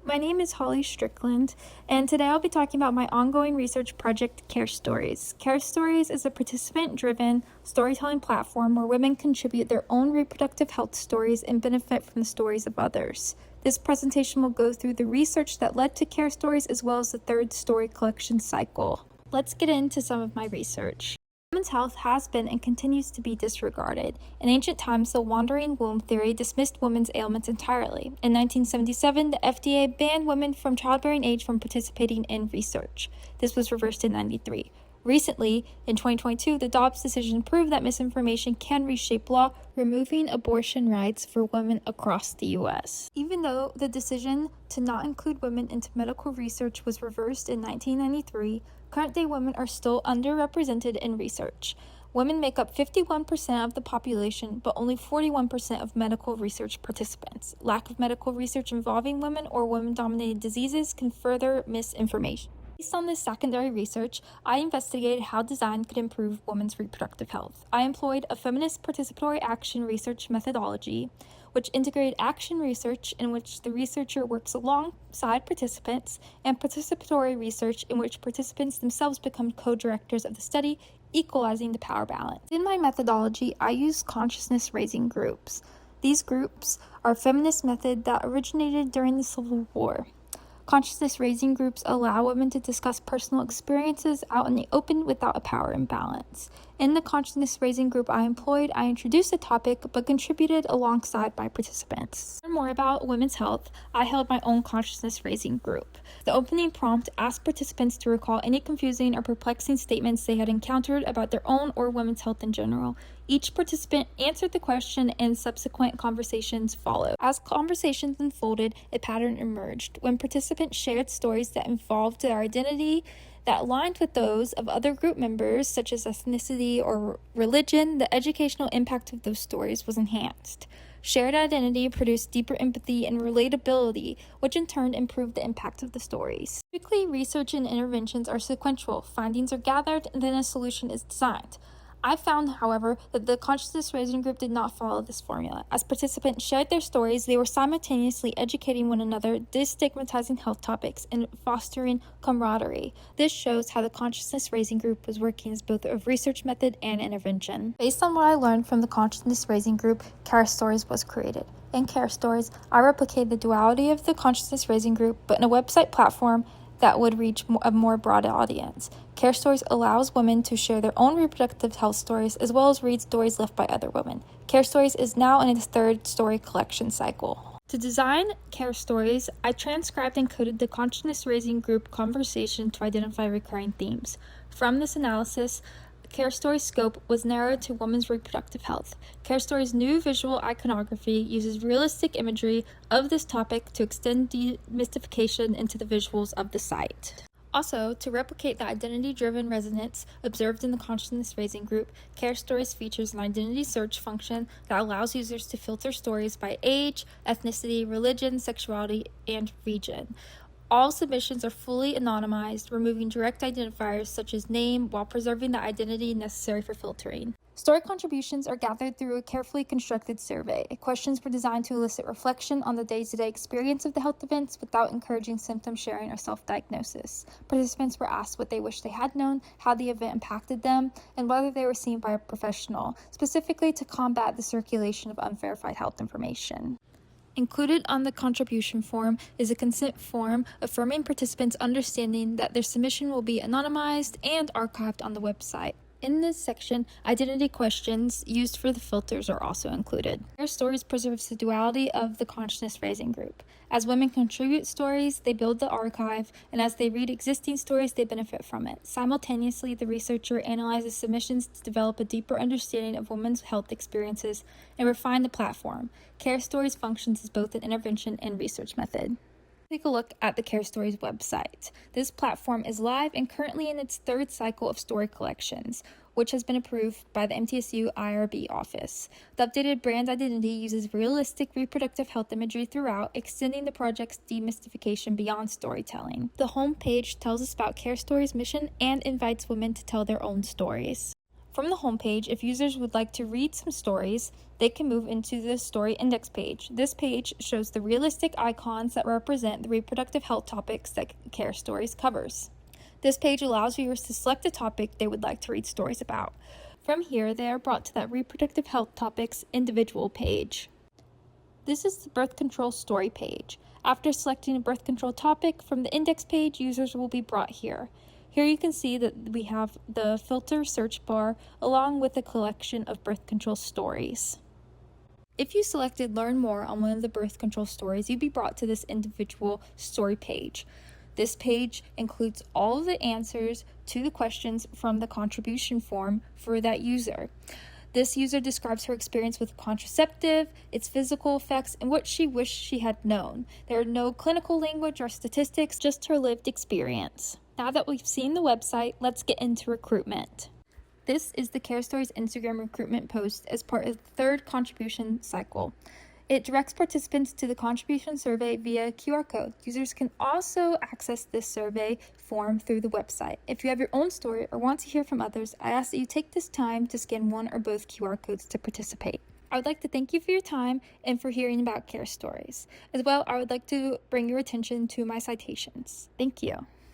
My name is Holly Strickland, and today I'll be talking about my ongoing research project, Care Stories. Care Stories is a participant-driven storytelling platform where women contribute their own reproductive health stories and benefit from the stories of others. This presentation will go through the research that led to Care Stories as well as the third story collection cycle. Let's get into some of my research. Women's health has been and continues to be disregarded. In ancient times, the wandering womb theory dismissed women's ailments entirely. In 1977, the FDA banned women from childbearing age from participating in research. This was reversed in 1993. Recently, in 2022, the Dobbs decision proved that misinformation can reshape law, removing abortion rights for women across the U.S. Even though the decision to not include women into medical research was reversed in 1993, current-day women are still underrepresented in research. Women make up 51% of the population, but only 41% of medical research participants. Lack of medical research involving women or women-dominated diseases can further misinformation. Based on this secondary research, I investigated how design could improve women's reproductive health. I employed a feminist participatory action research methodology, which integrated action research in which the researcher works alongside participants, and participatory research in which participants themselves become co-directors of the study, equalizing the power balance. In my methodology, I use consciousness-raising groups. These groups are a feminist method that originated during the Civil War. Consciousness-raising groups allow women to discuss personal experiences out in the open without a power imbalance. In the consciousness-raising group I employed, I introduced the topic but contributed alongside my participants. To learn more about women's health, I held my own consciousness-raising group. The opening prompt asked participants to recall any confusing or perplexing statements they had encountered about their own or women's health in general. Each participant answered the question and subsequent conversations followed. As conversations unfolded, a pattern emerged. When participants shared stories that involved their identity that aligned with those of other group members, such as ethnicity or religion, the educational impact of those stories was enhanced. Shared identity produced deeper empathy and relatability, which in turn improved the impact of the stories. Typically, research and interventions are sequential. Findings are gathered, and then a solution is designed. I found, however, that the consciousness-raising group did not follow this formula. As participants shared their stories, they were simultaneously educating one another, destigmatizing health topics, and fostering camaraderie. This shows how the consciousness-raising group was working as both a research method and intervention. Based on what I learned from the consciousness-raising group, Care Stories was created. In Care Stories, I replicated the duality of the consciousness-raising group, but in a website platform that would reach a more broad audience. Care Stories allows women to share their own reproductive health stories as well as read stories left by other women. Care Stories is now in its third story collection cycle. To design Care Stories, I transcribed and coded the consciousness-raising group conversation to identify recurring themes. From this analysis, Care Stories' scope was narrowed to women's reproductive health. Care Stories' new visual iconography uses realistic imagery of this topic to extend demystification into the visuals of the site. Also, to replicate the identity-driven resonance observed in the consciousness-raising group, Care Stories features an identity search function that allows users to filter stories by age, ethnicity, religion, sexuality, and region. All submissions are fully anonymized, removing direct identifiers such as name while preserving the identity necessary for filtering. Story contributions are gathered through a carefully constructed survey. Questions were designed to elicit reflection on the day-to-day experience of the health events without encouraging symptom sharing or self-diagnosis. Participants were asked what they wish they had known, how the event impacted them, and whether they were seen by a professional, specifically to combat the circulation of unverified health information. Included on the contribution form is a consent form affirming participants' understanding that their submission will be anonymized and archived on the website. In this section, identity questions used for the filters are also included. Care Stories preserves the duality of the consciousness-raising group. As women contribute stories, they build the archive, and as they read existing stories, they benefit from it. Simultaneously, the researcher analyzes submissions to develop a deeper understanding of women's health experiences and refine the platform. Care Stories functions as both an intervention and research method. Take a look at the Care Stories website. This platform is live and currently in its third cycle of story collections, which has been approved by the MTSU IRB office. The updated brand identity uses realistic reproductive health imagery throughout, extending the project's demystification beyond storytelling. The homepage tells us about Care Stories' mission and invites women to tell their own stories. From the homepage, if users would like to read some stories, they can move into the story index page. This page shows the realistic icons that represent the reproductive health topics that Care Stories covers. This page allows viewers to select a topic they would like to read stories about. From here, they are brought to that reproductive health topics individual page. This is the birth control story page. After selecting a birth control topic from the index page, users will be brought here. Here you can see that we have the filter search bar along with a collection of birth control stories. If you selected Learn More on one of the birth control stories, you'd be brought to this individual story page. This page includes all of the answers to the questions from the contribution form for that user. This user describes her experience with contraceptive, its physical effects, and what she wished she had known. There are no clinical language or statistics, just her lived experience. Now that we've seen the website, let's get into recruitment. This is the Care Stories Instagram recruitment post as part of the third contribution cycle. It directs participants to the contribution survey via QR code. Users can also access this survey form through the website. If you have your own story or want to hear from others, I ask that you take this time to scan one or both QR codes to participate. I would like to thank you for your time and for hearing about Care Stories. As well, I would like to bring your attention to my citations. Thank you.